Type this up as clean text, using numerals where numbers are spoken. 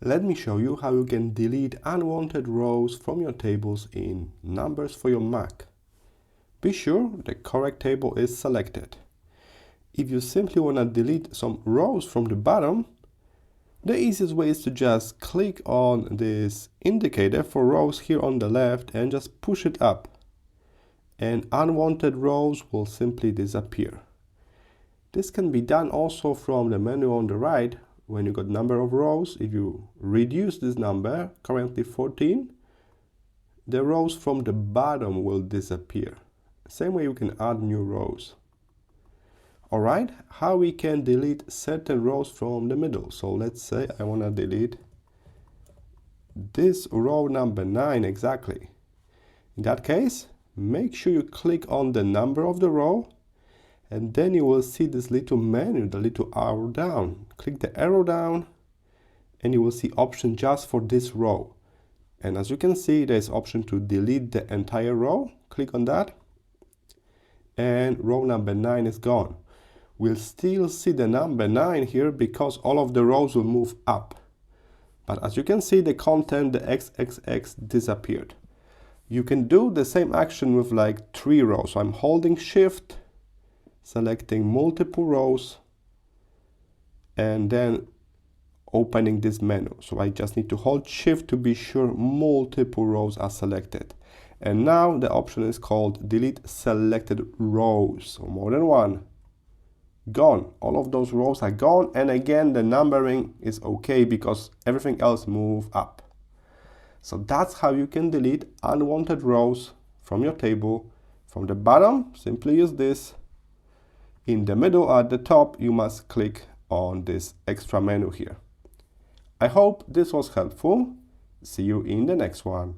Let me show you how you can delete unwanted rows from your tables in Numbers for your Mac. Be sure the correct table is selected. If you simply want to delete some rows from the bottom, the easiest way is to just click on this indicator for rows here on the left and just push it up. And unwanted rows will simply disappear. This can be done also from the menu on the right. When you got number of rows, if you reduce this number, currently 14, the rows from the bottom will disappear. Same way you can add new rows. Alright, how we can delete certain rows from the middle. So let's say I want to delete this row number 9 exactly. In that case, make sure you click on the number of the row, and then you will see this little menu, the little arrow down. Click the arrow down and you will see option just for this row. And as you can see, there's option to delete the entire row. Click on that and row number 9 is gone. We'll still see the number 9 here because all of the rows will move up. But as you can see, the content, the XXX disappeared. You can do the same action with like 3 rows. So I'm holding Shift, selecting multiple rows, and then opening this menu. So I just need to hold Shift to be sure multiple rows are selected. And now the option is called delete selected rows. So more than one. Gone. All of those rows are gone. And again, the numbering is okay because everything else moved up. So that's how you can delete unwanted rows from your table. From the bottom, simply use this. In the middle at the top, you must click on this extra menu here. I hope this was helpful. See you in the next one.